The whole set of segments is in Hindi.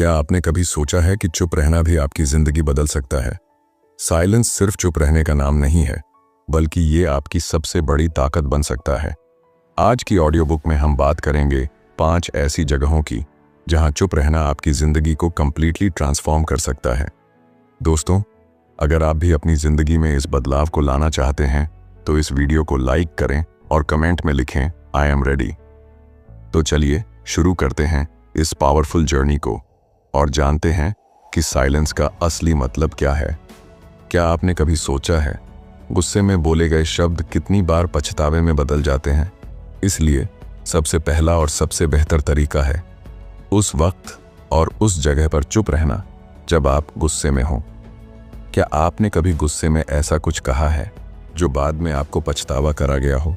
क्या आपने कभी सोचा है कि चुप रहना भी आपकी जिंदगी बदल सकता है? साइलेंस सिर्फ चुप रहने का नाम नहीं है, बल्कि ये आपकी सबसे बड़ी ताकत बन सकता है। आज की ऑडियो बुक में हम बात करेंगे 5 ऐसी जगहों की जहां चुप रहना आपकी जिंदगी को कंप्लीटली ट्रांसफॉर्म कर सकता है। दोस्तों, अगर आप भी अपनी जिंदगी में इस बदलाव को लाना चाहते हैं तो इस वीडियो को लाइक करें और कमेंट में लिखें आई एम रेडी। तो चलिए शुरू करते हैं इस पावरफुल जर्नी को और जानते हैं कि साइलेंस का असली मतलब क्या है। क्या आपने कभी सोचा है गुस्से में बोले गए शब्द कितनी बार पछतावे में बदल जाते हैं? इसलिए सबसे पहला और सबसे बेहतर तरीका है उस वक्त और उस जगह पर चुप रहना जब आप गुस्से में हों। क्या आपने कभी गुस्से में ऐसा कुछ कहा है जो बाद में आपको पछतावा करा गया हो?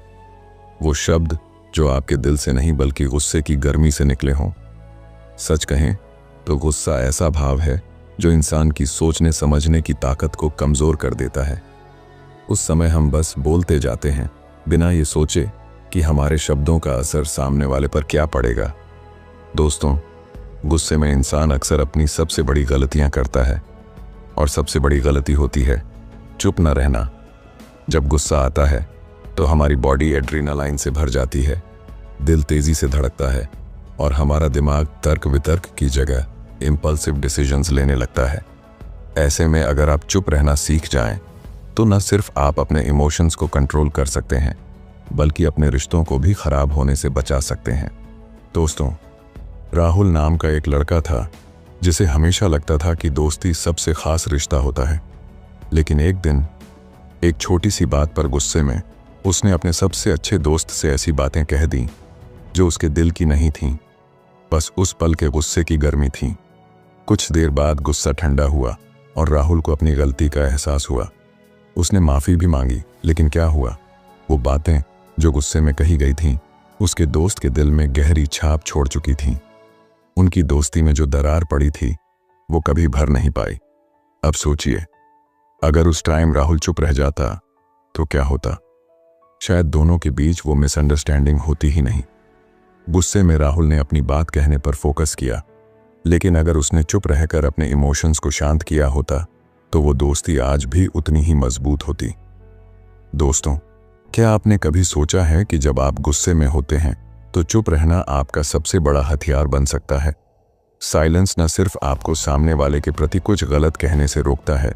वो शब्द जो आपके दिल से नहीं बल्कि गुस्से की गर्मी से निकले हों। सच कहें तो गुस्सा ऐसा भाव है जो इंसान की सोचने समझने की ताकत को कमजोर कर देता है। उस समय हम बस बोलते जाते हैं बिना ये सोचे कि हमारे शब्दों का असर सामने वाले पर क्या पड़ेगा। दोस्तों, गुस्से में इंसान अक्सर अपनी सबसे बड़ी गलतियां करता है और सबसे बड़ी गलती होती है चुप न रहना। जब गुस्सा आता है तो हमारी बॉडी एड्रेनालाइन से भर जाती है, दिल तेजी से धड़कता है और हमारा दिमाग तर्क वितर्क की जगह इंपल्सिव डिसीजंस लेने लगता है। ऐसे में अगर आप चुप रहना सीख जाएं तो न सिर्फ आप अपने इमोशंस को कंट्रोल कर सकते हैं बल्कि अपने रिश्तों को भी खराब होने से बचा सकते हैं। दोस्तों, राहुल नाम का एक लड़का था जिसे हमेशा लगता था कि दोस्ती सबसे खास रिश्ता होता है। लेकिन एक दिन एक छोटी सी बात पर गुस्से में उसने अपने सबसे अच्छे दोस्त से ऐसी बातें कह दी जो उसके दिल की नहीं थीं, बस उस पल के गुस्से की गर्मी थी। कुछ देर बाद गुस्सा ठंडा हुआ और राहुल को अपनी गलती का एहसास हुआ। उसने माफ़ी भी मांगी, लेकिन क्या हुआ? वो बातें जो गुस्से में कही गई थीं उसके दोस्त के दिल में गहरी छाप छोड़ चुकी थीं। उनकी दोस्ती में जो दरार पड़ी थी वो कभी भर नहीं पाई। अब सोचिए, अगर उस टाइम राहुल चुप रह जाता तो क्या होता? शायद दोनों के बीच वो मिसअंडरस्टैंडिंग होती ही नहीं। गुस्से में राहुल ने अपनी बात कहने पर फोकस किया, लेकिन अगर उसने चुप रहकर अपने इमोशंस को शांत किया होता तो वो दोस्ती आज भी उतनी ही मजबूत होती। दोस्तों, क्या आपने कभी सोचा है कि जब आप गुस्से में होते हैं तो चुप रहना आपका सबसे बड़ा हथियार बन सकता है? साइलेंस न सिर्फ आपको सामने वाले के प्रति कुछ गलत कहने से रोकता है,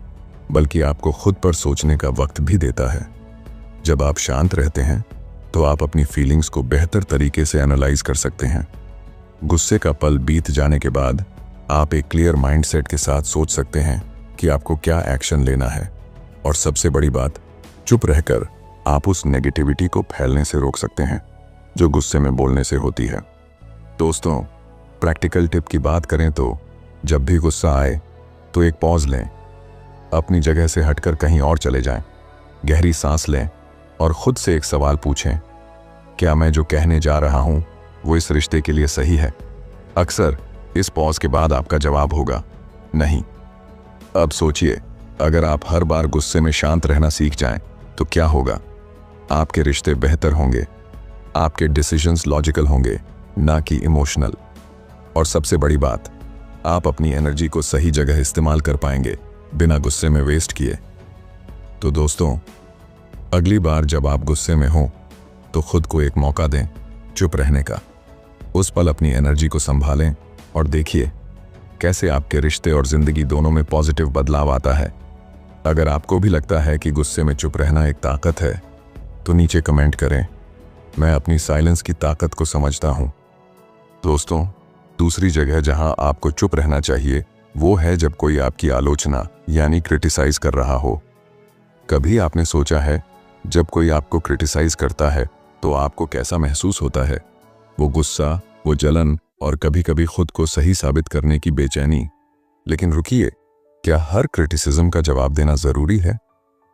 बल्कि आपको खुद पर सोचने का वक्त भी देता है। जब आप शांत रहते हैं तो आप अपनी फीलिंग्स को बेहतर तरीके से एनालाइज कर सकते हैं। गुस्से का पल बीत जाने के बाद आप एक क्लियर माइंडसेट के साथ सोच सकते हैं कि आपको क्या एक्शन लेना है, और सबसे बड़ी बात, चुप रहकर आप उस नेगेटिविटी को फैलने से रोक सकते हैं जो गुस्से में बोलने से होती है। दोस्तों, प्रैक्टिकल टिप की बात करें तो जब भी गुस्सा आए तो एक पॉज लें, अपनी जगह से हटकर कहीं और चले जाएं, गहरी सांस लें और खुद से एक सवाल पूछें, क्या मैं जो कहने जा रहा हूं वो इस रिश्ते के लिए सही है? अक्सर इस पॉज के बाद आपका जवाब होगा नहीं। अब सोचिए, अगर आप हर बार गुस्से में शांत रहना सीख जाएं तो क्या होगा? आपके रिश्ते बेहतर होंगे, आपके डिसीजंस लॉजिकल होंगे, ना कि इमोशनल। और सबसे बड़ी बात, आप अपनी एनर्जी को सही जगह इस्तेमाल कर पाएंगे बिना गुस्से में वेस्ट किए। तो दोस्तों, अगली बार जब आप गुस्से में हों तो खुद को एक मौका दें चुप रहने का। उस पल अपनी एनर्जी को संभालें और देखिए कैसे आपके रिश्ते और जिंदगी दोनों में पॉजिटिव बदलाव आता है। अगर आपको भी लगता है कि गुस्से में चुप रहना एक ताकत है तो नीचे कमेंट करें, मैं अपनी साइलेंस की ताकत को समझता हूं। दोस्तों, दूसरी जगह जहां आपको चुप रहना चाहिए वो है जब कोई आपकी आलोचना यानी क्रिटिसाइज कर रहा हो। कभी आपने सोचा है जब कोई आपको क्रिटिसाइज करता है तो आपको कैसा महसूस होता है? वो गुस्सा, वो जलन और कभी कभी खुद को सही साबित करने की बेचैनी। लेकिन रुकिए, क्या हर क्रिटिसिज्म का जवाब देना जरूरी है?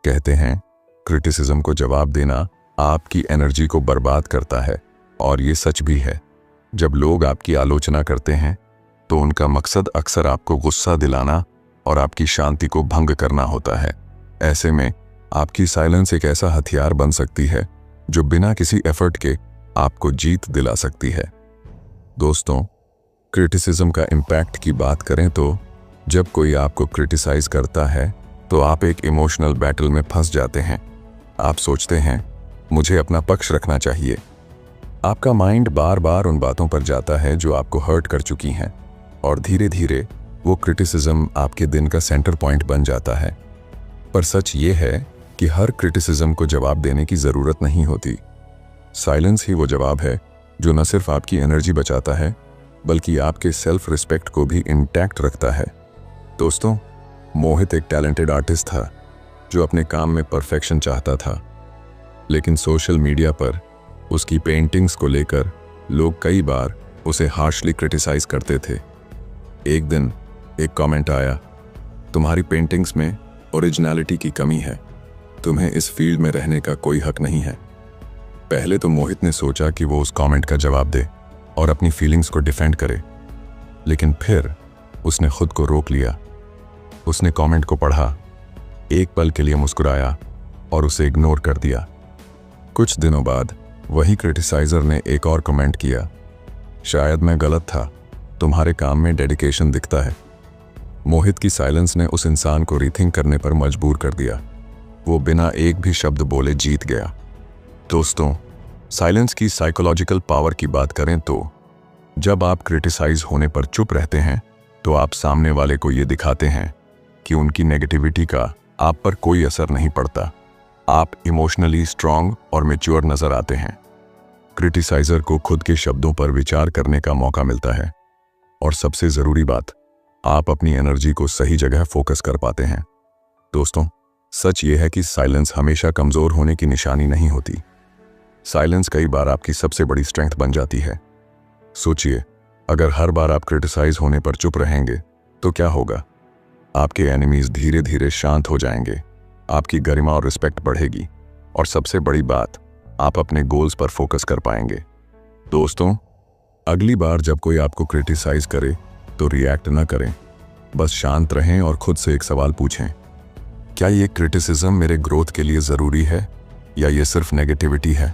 कहते हैं क्रिटिसिज्म को जवाब देना आपकी एनर्जी को बर्बाद करता है, और ये सच भी है। जब लोग आपकी आलोचना करते हैं तो उनका मकसद अक्सर आपको गुस्सा दिलाना और आपकी शांति को भंग करना होता है। ऐसे में आपकी साइलेंस एक ऐसा हथियार बन सकती है जो बिना किसी एफर्ट के आपको जीत दिला सकती है। दोस्तों, क्रिटिसिज्म का इम्पैक्ट की बात करें तो जब कोई आपको क्रिटिसाइज करता है तो आप एक इमोशनल बैटल में फंस जाते हैं। आप सोचते हैं मुझे अपना पक्ष रखना चाहिए। आपका माइंड बार बार उन बातों पर जाता है जो आपको हर्ट कर चुकी हैं और धीरे धीरे वो क्रिटिसिज्म आपके दिन का सेंटर पॉइंट बन जाता है। पर सच ये है कि हर क्रिटिसिज्म को जवाब देने की ज़रूरत नहीं होती। साइलेंस ही वो जवाब है जो न सिर्फ आपकी एनर्जी बचाता है बल्कि आपके सेल्फ रिस्पेक्ट को भी इंटैक्ट रखता है। दोस्तों, मोहित एक टैलेंटेड आर्टिस्ट था जो अपने काम में परफेक्शन चाहता था, लेकिन सोशल मीडिया पर उसकी पेंटिंग्स को लेकर लोग कई बार उसे हार्शली क्रिटिसाइज करते थे। एक दिन एक कमेंट आया, तुम्हारी पेंटिंग्स में ओरिजिनलिटी की कमी है, तुम्हें इस फील्ड में रहने का कोई हक नहीं है। पहले तो मोहित ने सोचा कि वो उस कमेंट का जवाब दे और अपनी फीलिंग्स को डिफेंड करे, लेकिन फिर उसने खुद को रोक लिया। उसने कमेंट को पढ़ा, एक पल के लिए मुस्कुराया और उसे इग्नोर कर दिया। कुछ दिनों बाद वही क्रिटिसाइजर ने एक और कमेंट किया, शायद मैं गलत था, तुम्हारे काम में डेडिकेशन दिखता है। मोहित की साइलेंस ने उस इंसान को रीथिंक करने पर मजबूर कर दिया। वो बिना एक भी शब्द बोले जीत गया। दोस्तों, साइलेंस की साइकोलॉजिकल पावर की बात करें तो जब आप क्रिटिसाइज होने पर चुप रहते हैं तो आप सामने वाले को ये दिखाते हैं कि उनकी नेगेटिविटी का आप पर कोई असर नहीं पड़ता। आप इमोशनली स्ट्रांग और मैच्योर नजर आते हैं। क्रिटिसाइजर को खुद के शब्दों पर विचार करने का मौका मिलता है और सबसे जरूरी बात, आप अपनी एनर्जी को सही जगह फोकस कर पाते हैं। दोस्तों, सच ये है कि साइलेंस हमेशा कमजोर होने की निशानी नहीं होती। साइलेंस कई बार आपकी सबसे बड़ी स्ट्रेंथ बन जाती है। सोचिए, अगर हर बार आप क्रिटिसाइज होने पर चुप रहेंगे तो क्या होगा? आपके एनिमीज धीरे धीरे शांत हो जाएंगे, आपकी गरिमा और रिस्पेक्ट बढ़ेगी और सबसे बड़ी बात, आप अपने गोल्स पर फोकस कर पाएंगे। दोस्तों, अगली बार जब कोई आपको क्रिटिसाइज करे तो रिएक्ट न करें, बस शांत रहें और खुद से एक सवाल पूछें, क्या ये क्रिटिसिज्म मेरे ग्रोथ के लिए ज़रूरी है या ये सिर्फ नेगेटिविटी है?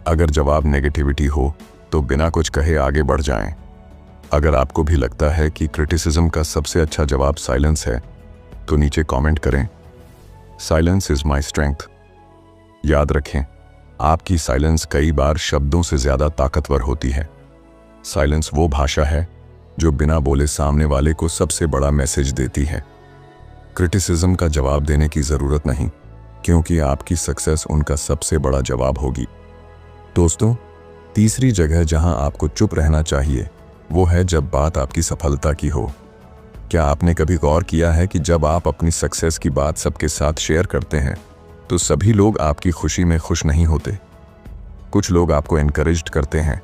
अगर जवाब नेगेटिविटी हो तो बिना कुछ कहे आगे बढ़ जाएं। अगर आपको भी लगता है कि क्रिटिसिज्म का सबसे अच्छा जवाब साइलेंस है तो नीचे कमेंट करें, साइलेंस इज माय स्ट्रेंथ। याद रखें, आपकी साइलेंस कई बार शब्दों से ज़्यादा ताकतवर होती है। साइलेंस वो भाषा है जो बिना बोले सामने वाले को सबसे बड़ा मैसेज देती है। क्रिटिसिज्म का जवाब देने की ज़रूरत नहीं, क्योंकि आपकी सक्सेस उनका सबसे बड़ा जवाब होगी। दोस्तों, तीसरी जगह जहां आपको चुप रहना चाहिए वो है जब बात आपकी सफलता की हो। क्या आपने कभी गौर किया है कि जब आप अपनी सक्सेस की बात सबके साथ शेयर करते हैं तो सभी लोग आपकी खुशी में खुश नहीं होते? कुछ लोग आपको एनकरेज करते हैं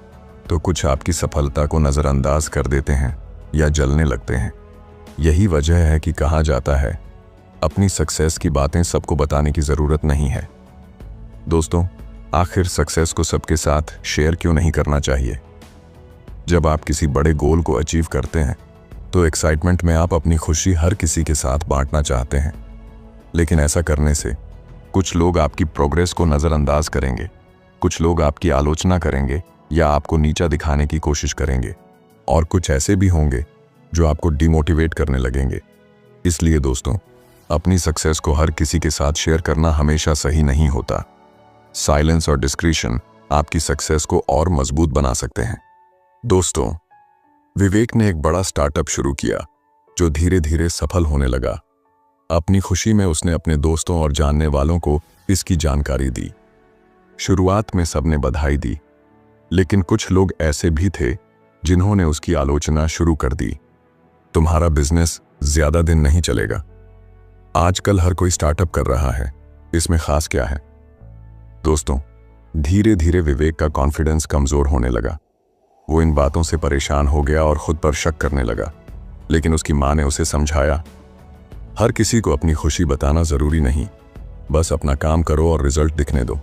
तो कुछ आपकी सफलता को नज़रअंदाज कर देते हैं या जलने लगते हैं। यही वजह है कि कहा जाता है, अपनी सक्सेस की बातें सबको बताने की ज़रूरत नहीं है। दोस्तों, आखिर सक्सेस को सबके साथ शेयर क्यों नहीं करना चाहिए? जब आप किसी बड़े गोल को अचीव करते हैं तो एक्साइटमेंट में आप अपनी खुशी हर किसी के साथ बांटना चाहते हैं, लेकिन ऐसा करने से कुछ लोग आपकी प्रोग्रेस को नज़रअंदाज करेंगे, कुछ लोग आपकी आलोचना करेंगे या आपको नीचा दिखाने की कोशिश करेंगे, और कुछ ऐसे भी होंगे जो आपको डिमोटिवेट करने लगेंगे। इसलिए दोस्तों, अपनी सक्सेस को हर किसी के साथ शेयर करना हमेशा सही नहीं होता। साइलेंस और डिस्क्रीशन आपकी सक्सेस को और मजबूत बना सकते हैं। दोस्तों, विवेक ने एक बड़ा स्टार्टअप शुरू किया जो धीरे धीरे सफल होने लगा। अपनी खुशी में उसने अपने दोस्तों और जानने वालों को इसकी जानकारी दी। शुरुआत में सबने बधाई दी, लेकिन कुछ लोग ऐसे भी थे जिन्होंने उसकी आलोचना शुरू कर दी। तुम्हारा बिजनेस ज्यादा दिन नहीं चलेगा, आजकल हर कोई स्टार्टअप कर रहा है, इसमें खास क्या है? दोस्तों, धीरे धीरे विवेक का कॉन्फिडेंस कमजोर होने लगा। वो इन बातों से परेशान हो गया और खुद पर शक करने लगा, लेकिन उसकी माँ ने उसे समझाया, हर किसी को अपनी खुशी बताना जरूरी नहीं, बस अपना काम करो और रिजल्ट दिखने दो।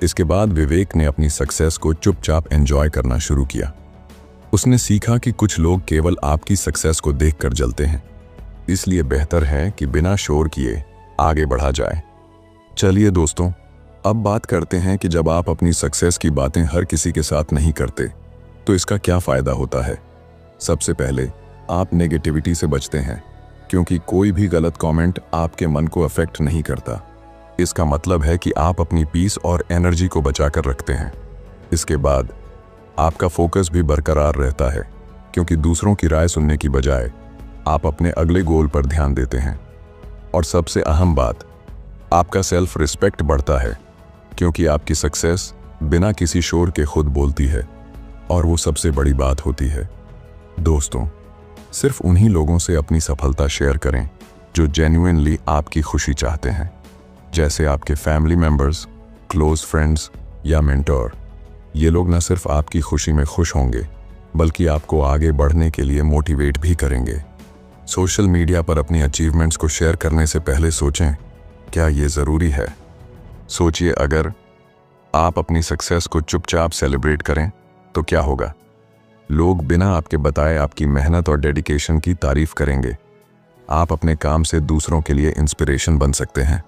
इसके बाद विवेक ने अपनी सक्सेस को चुपचाप एंजॉय करना शुरू किया। उसने सीखा कि कुछ लोग केवल आपकी सक्सेस को देखकर जलते हैं, इसलिए बेहतर है कि बिना शोर किए आगे बढ़ा जाए। चलिए दोस्तों, अब बात करते हैं कि जब आप अपनी सक्सेस की बातें हर किसी के साथ नहीं करते तो इसका क्या फायदा होता है। सबसे पहले आप नेगेटिविटी से बचते हैं, क्योंकि कोई भी गलत कमेंट आपके मन को अफेक्ट नहीं करता। इसका मतलब है कि आप अपनी पीस और एनर्जी को बचाकर रखते हैं। इसके बाद आपका फोकस भी बरकरार रहता है, क्योंकि दूसरों की राय सुनने की बजाय आप अपने अगले गोल पर ध्यान देते हैं। और सबसे अहम बात, आपका सेल्फ रिस्पेक्ट बढ़ता है, क्योंकि आपकी सक्सेस बिना किसी शोर के खुद बोलती है, और वो सबसे बड़ी बात होती है। दोस्तों, सिर्फ उन्हीं लोगों से अपनी सफलता शेयर करें जो जेन्युइनली आपकी खुशी चाहते हैं, जैसे आपके फैमिली मेंबर्स, क्लोज फ्रेंड्स या मेंटर। ये लोग न सिर्फ आपकी खुशी में खुश होंगे, बल्कि आपको आगे बढ़ने के लिए मोटिवेट भी करेंगे। सोशल मीडिया पर अपनी अचीवमेंट्स को शेयर करने से पहले सोचें, क्या ये ज़रूरी है? सोचिए, अगर आप अपनी सक्सेस को चुपचाप सेलिब्रेट करें तो क्या होगा? लोग बिना आपके बताए आपकी मेहनत और डेडिकेशन की तारीफ करेंगे। आप अपने काम से दूसरों के लिए इंस्पिरेशन बन सकते हैं।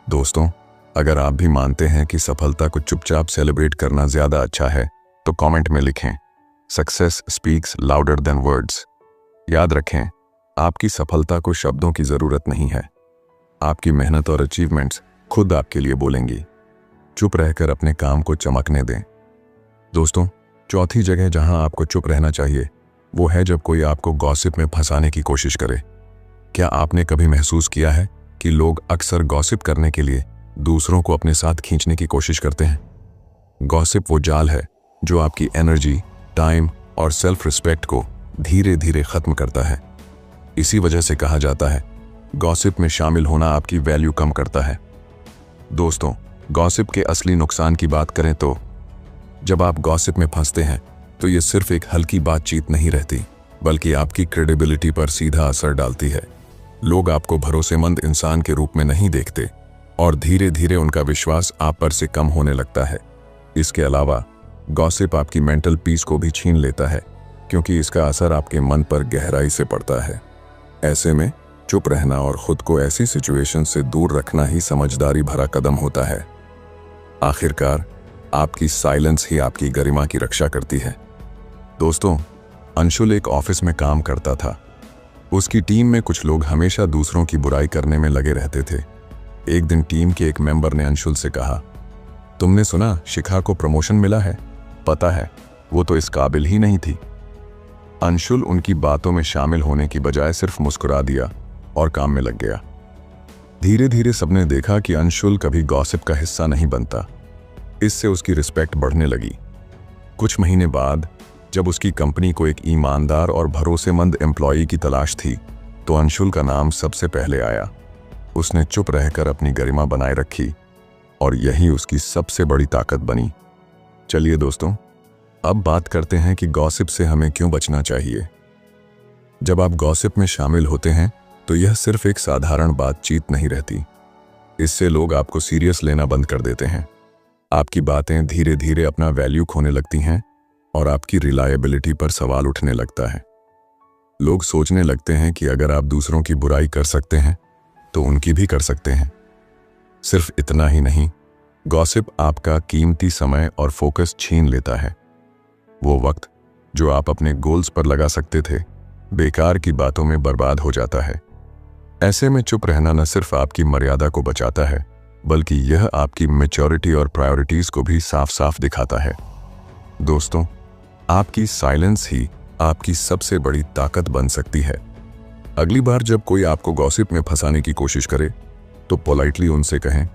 दोस्तों, अगर आप भी मानते हैं कि सफलता को चुपचाप सेलिब्रेट करना ज़्यादा अच्छा है, तो कमेंट में लिखें, success speaks louder than words. याद रखें, आपकी सफलता को शब्दों की ज़रूरत नहीं है। आपकी मेहनत और अचीवमेंट्स खुद आपके लिए बोलेंगी। चुप रहकर अपने काम को चमकने दें। दोस्तों, चौथी जगह जहां आपको चुप रहना चाहिए वो है जब कोई आपको गॉसिप में फंसाने की कोशिश करे। क्या आपने कभी महसूस किया है कि लोग अक्सर गॉसिप करने के लिए दूसरों को अपने साथ खींचने की कोशिश करते हैं? गॉसिप वो जाल है जो आपकी एनर्जी, टाइम और सेल्फ रिस्पेक्ट को धीरे धीरे खत्म करता है। इसी वजह से कहा जाता है, गॉसिप में शामिल होना आपकी वैल्यू कम करता है। दोस्तों, गॉसिप के असली नुकसान की बात करें तो जब आप गॉसिप में फंसते हैं तो ये सिर्फ एक हल्की बातचीत नहीं रहती, बल्कि आपकी क्रेडिबिलिटी पर सीधा असर डालती है। लोग आपको भरोसेमंद इंसान के रूप में नहीं देखते और धीरे धीरे उनका विश्वास आप पर से कम होने लगता है। इसके अलावा गॉसिप आपकी मेंटल पीस को भी छीन लेता है, क्योंकि इसका असर आपके मन पर गहराई से पड़ता है। ऐसे में चुप रहना और खुद को ऐसी सिचुएशन से दूर रखना ही समझदारी भरा कदम होता है। आखिरकार आपकी साइलेंस ही आपकी गरिमा की रक्षा करती है। दोस्तों, अंशुल एक ऑफिस में काम करता था। उसकी टीम में कुछ लोग हमेशा दूसरों की बुराई करने में लगे रहते थे। एक दिन टीम के एक मेंबर ने अंशुल से कहा, तुमने सुना शिखा को प्रमोशन मिला है? पता है, वो तो इस काबिल ही नहीं थी। अंशुल उनकी बातों में शामिल होने की बजाय सिर्फ मुस्कुरा दिया और काम में लग गया। धीरे धीरे सबने देखा कि अंशुल कभी गॉसिप का हिस्सा नहीं बनता। इससे उसकी रिस्पेक्ट बढ़ने लगी। कुछ महीने बाद जब उसकी कंपनी को एक ईमानदार और भरोसेमंद एम्प्लॉई की तलाश थी, तो अंशुल का नाम सबसे पहले आया। उसने चुप रहकर अपनी गरिमा बनाए रखी और यही उसकी सबसे बड़ी ताकत बनी। चलिए दोस्तों, अब बात करते हैं कि गॉसिप से हमें क्यों बचना चाहिए। जब आप गॉसिप में शामिल होते हैं तो यह सिर्फ एक साधारण बातचीत नहीं रहती। इससे लोग आपको सीरियस लेना बंद कर देते हैं। आपकी बातें धीरे धीरे अपना वैल्यू खोने लगती हैं और आपकी रिलायबिलिटी पर सवाल उठने लगता है। लोग सोचने लगते हैं कि अगर आप दूसरों की बुराई कर सकते हैं तो उनकी भी कर सकते हैं। सिर्फ इतना ही नहीं, गॉसिप आपका कीमती समय और फोकस छीन लेता है। वो वक्त जो आप अपने गोल्स पर लगा सकते थे, बेकार की बातों में बर्बाद हो जाता है। ऐसे में चुप रहना न सिर्फ आपकी मर्यादा को बचाता है, बल्कि यह आपकी मैच्योरिटी और प्रायोरिटीज को भी साफ साफ दिखाता है। दोस्तों, आपकी साइलेंस ही आपकी सबसे बड़ी ताकत बन सकती है। अगली बार जब कोई आपको गॉसिप में फंसाने की कोशिश करे तो पोलाइटली उनसे कहें,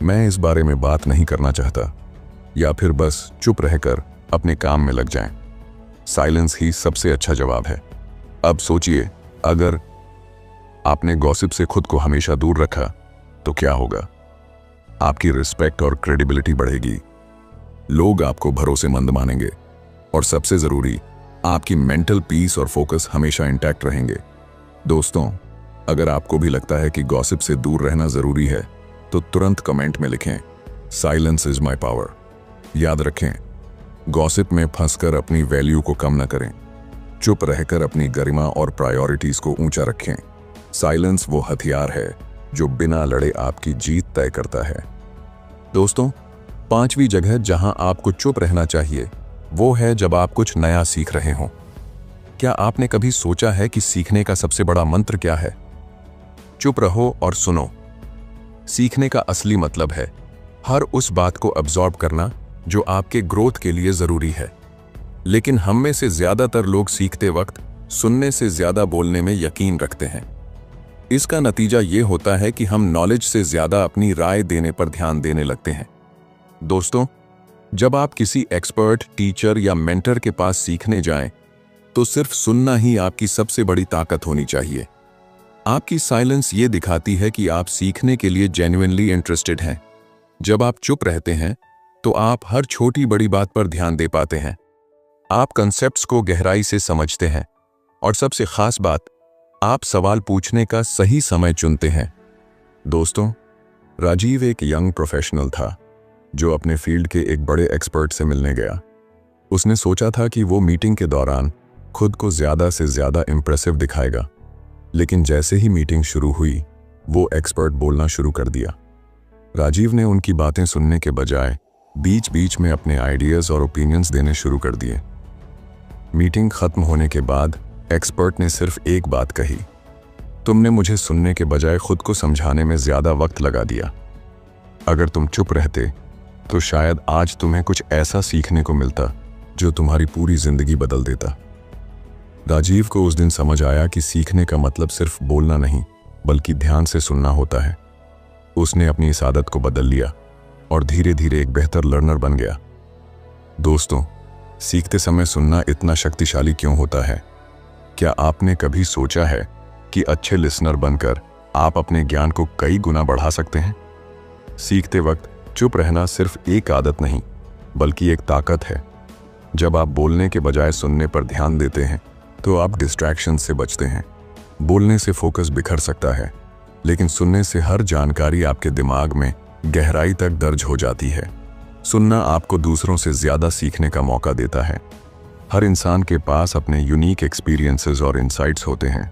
मैं इस बारे में बात नहीं करना चाहता, या फिर बस चुप रहकर अपने काम में लग जाएं। साइलेंस ही सबसे अच्छा जवाब है। अब सोचिए, अगर आपने गॉसिप से खुद को हमेशा दूर रखा तो क्या होगा? आपकी रिस्पेक्ट और क्रेडिबिलिटी बढ़ेगी, लोग आपको भरोसेमंद मानेंगे और सबसे जरूरी, आपकी मेंटल पीस और फोकस हमेशा इंटैक्ट रहेंगे। दोस्तों, अगर आपको भी लगता है कि गॉसिप से दूर रहना जरूरी है तो तुरंत कमेंट में लिखें, साइलेंस इज माई पावर। याद रखें, गॉसिप में फंसकर अपनी वैल्यू को कम न करें। चुप रहकर अपनी गरिमा और प्रायोरिटीज को ऊंचा रखें। साइलेंस वो हथियार है जो बिना लड़े आपकी जीत तय करता है। दोस्तों, पांचवी जगह जहां आपको चुप रहना चाहिए वो है जब आप कुछ नया सीख रहे हों। क्या आपने कभी सोचा है कि सीखने का सबसे बड़ा मंत्र क्या है? चुप रहो और सुनो। सीखने का असली मतलब है हर उस बात को अब्सॉर्ब करना जो आपके ग्रोथ के लिए जरूरी है। लेकिन हम में से ज्यादातर लोग सीखते वक्त सुनने से ज्यादा बोलने में यकीन रखते हैं। इसका नतीजा ये होता है कि हम नॉलेज से ज्यादा अपनी राय देने पर ध्यान देने लगते हैं। दोस्तों, जब आप किसी एक्सपर्ट, टीचर या मेंटर के पास सीखने जाएं, तो सिर्फ सुनना ही आपकी सबसे बड़ी ताकत होनी चाहिए। आपकी साइलेंस ये दिखाती है कि आप सीखने के लिए जेन्युइनली इंटरेस्टेड हैं। जब आप चुप रहते हैं तो आप हर छोटी बड़ी बात पर ध्यान दे पाते हैं। आप कंसेप्ट्स को गहराई से समझते हैं और सबसे खास बात, आप सवाल पूछने का सही समय चुनते हैं। दोस्तों, राजीव एक यंग प्रोफेशनल था जो अपने फील्ड के एक बड़े एक्सपर्ट से मिलने गया। उसने सोचा था कि वो मीटिंग के दौरान खुद को ज्यादा से ज्यादा इंप्रेसिव दिखाएगा, लेकिन जैसे ही मीटिंग शुरू हुई, वो एक्सपर्ट बोलना शुरू कर दिया। राजीव ने उनकी बातें सुनने के बजाय बीच बीच में अपने आइडियाज और ओपिनियंस देने शुरू कर दिए। मीटिंग खत्म होने के बाद एक्सपर्ट ने सिर्फ एक बात कही, तुमने मुझे सुनने के बजाय खुद को समझाने में ज्यादा वक्त लगा दिया। अगर तुम चुप रहते तो शायद आज तुम्हें कुछ ऐसा सीखने को मिलता जो तुम्हारी पूरी जिंदगी बदल देता। राजीव को उस दिन समझ आया कि सीखने का मतलब सिर्फ बोलना नहीं, बल्कि ध्यान से सुनना होता है। उसने अपनी इस आदत को बदल लिया और धीरे धीरे एक बेहतर लर्नर बन गया। दोस्तों, सीखते समय सुनना इतना शक्तिशाली क्यों होता है? क्या आपने कभी सोचा है कि अच्छे लिसनर बनकर आप अपने ज्ञान को कई गुना बढ़ा सकते हैं? सीखते वक्त चुप रहना सिर्फ एक आदत नहीं, बल्कि एक ताकत है। जब आप बोलने के बजाय सुनने पर ध्यान देते हैं तो आप डिस्ट्रैक्शन से बचते हैं। बोलने से फोकस बिखर सकता है, लेकिन सुनने से हर जानकारी आपके दिमाग में गहराई तक दर्ज हो जाती है। सुनना आपको दूसरों से ज्यादा सीखने का मौका देता है। हर इंसान के पास अपने यूनिक एक्सपीरियंसेस और इंसाइट्स होते हैं।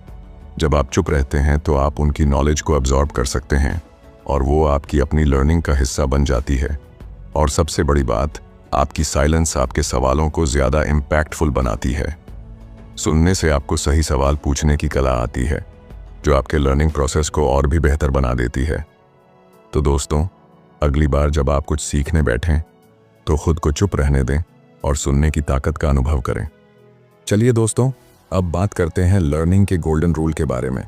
जब आप चुप रहते हैं तो आप उनकी नॉलेज को अब्सॉर्ब कर सकते हैं और वो आपकी अपनी लर्निंग का हिस्सा बन जाती है। और सबसे बड़ी बात, आपकी साइलेंस आपके सवालों को ज्यादा इम्पैक्टफुल बनाती है। सुनने से आपको सही सवाल पूछने की कला आती है, जो आपके लर्निंग प्रोसेस को और भी बेहतर बना देती है। तो दोस्तों, अगली बार जब आप कुछ सीखने बैठें तो खुद को चुप रहने दें और सुनने की ताकत का अनुभव करें। चलिए दोस्तों, अब बात करते हैं लर्निंग के गोल्डन रूल के बारे में।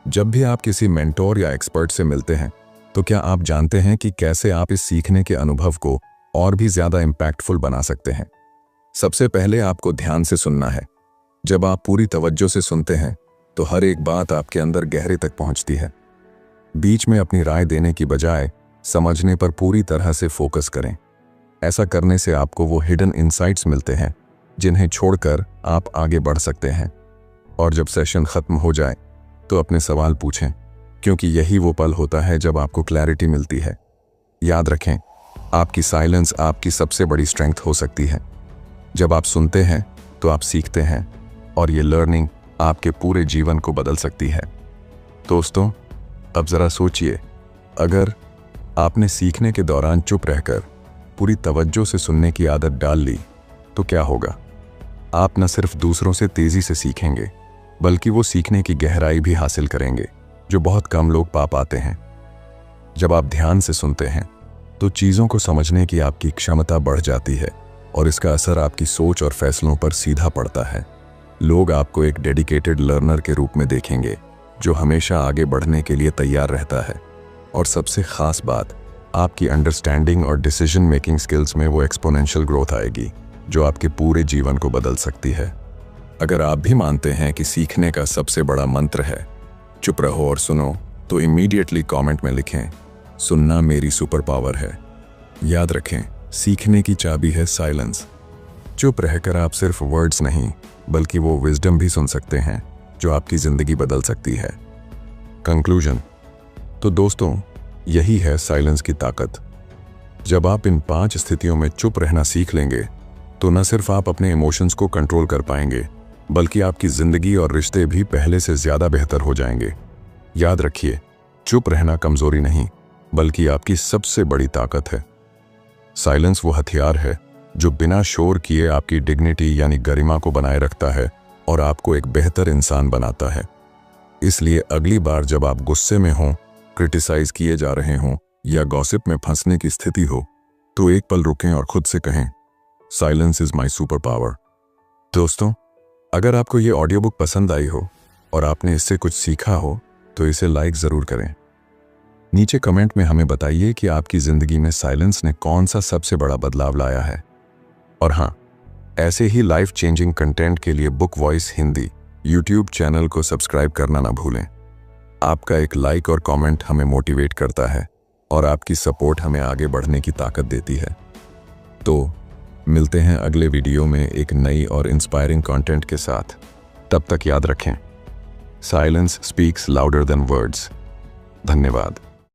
जब भी आप किसी मेंटोर या एक्सपर्ट से मिलते हैं, तो क्या आप जानते हैं कि कैसे आप इस सीखने के अनुभव को और भी ज्यादा इम्पैक्टफुल बना सकते हैं? सबसे पहले आपको ध्यान से सुनना है। जब आप पूरी तवज्जो से सुनते हैं तो हर एक बात आपके अंदर गहरे तक पहुंचती है। बीच में अपनी राय देने की बजाय समझने पर पूरी तरह से फोकस करें। ऐसा करने से आपको वो हिडन इंसाइट्स मिलते हैं जिन्हें छोड़कर आप आगे बढ़ सकते हैं। और जब सेशन खत्म हो जाए तो अपने सवाल पूछें, क्योंकि यही वो पल होता है जब आपको क्लैरिटी मिलती है। याद रखें, आपकी साइलेंस आपकी सबसे बड़ी स्ट्रेंथ हो सकती है। जब आप सुनते हैं तो आप सीखते हैं, और ये लर्निंग आपके पूरे जीवन को बदल सकती है। दोस्तों, अब जरा सोचिए, अगर आपने सीखने के दौरान चुप रहकर पूरी तवज्जो से सुनने की आदत डाल ली तो क्या होगा? आप न सिर्फ दूसरों से तेजी से सीखेंगे, बल्कि वो सीखने की गहराई भी हासिल करेंगे जो बहुत कम लोग पा पाते हैं। जब आप ध्यान से सुनते हैं तो चीज़ों को समझने की आपकी क्षमता बढ़ जाती है और इसका असर आपकी सोच और फैसलों पर सीधा पड़ता है। लोग आपको एक डेडिकेटेड लर्नर के रूप में देखेंगे जो हमेशा आगे बढ़ने के लिए तैयार रहता है। और सबसे खास बात, आपकी अंडरस्टैंडिंग और डिसीजन मेकिंग स्किल्स में वो एक्सपोनेंशियल ग्रोथ आएगी जो आपके पूरे जीवन को बदल सकती है। अगर आप भी मानते हैं कि सीखने का सबसे बड़ा मंत्र है चुप रहो और सुनो, तो इमीडिएटली कमेंट में लिखें, सुनना मेरी सुपर पावर है। याद रखें, सीखने की चाबी है साइलेंस। चुप रहकर आप सिर्फ वर्ड्स नहीं, बल्कि वो विजडम भी सुन सकते हैं जो आपकी जिंदगी बदल सकती है। कंक्लूजन। तो दोस्तों, यही है साइलेंस की ताकत। जब आप इन 5 स्थितियों में चुप रहना सीख लेंगे तो न सिर्फ आप अपने इमोशंस को कंट्रोल कर पाएंगे, बल्कि आपकी जिंदगी और रिश्ते भी पहले से ज्यादा बेहतर हो जाएंगे। याद रखिए, चुप रहना कमजोरी नहीं, बल्कि आपकी सबसे बड़ी ताकत है। साइलेंस वो हथियार है जो बिना शोर किए आपकी डिग्निटी यानी गरिमा को बनाए रखता है और आपको एक बेहतर इंसान बनाता है। इसलिए अगली बार जब आप गुस्से में हों, क्रिटिसाइज किए जा रहे हों या गॉसिप में फंसने की स्थिति हो, तो एक पल रुकें और खुद से कहें, silence is my super power. दोस्तों, अगर आपको ये ऑडियो बुक पसंद आई हो और आपने इससे कुछ सीखा हो तो इसे लाइक ज़रूर करें। नीचे कमेंट में हमें बताइए कि आपकी ज़िंदगी में साइलेंस ने कौन सा सबसे बड़ा बदलाव लाया है। और हाँ, ऐसे ही लाइफ चेंजिंग कंटेंट के लिए book voice Hindi YouTube channel को सब्सक्राइब करना ना भूलें। आपका एक लाइक और कमेंट हमें मोटिवेट करता है और आपकी सपोर्ट हमें आगे बढ़ने की ताकत देती है। तो मिलते हैं अगले वीडियो में एक नई और इंस्पायरिंग कंटेंट के साथ। तब तक याद रखें, silence speaks louder than words. धन्यवाद।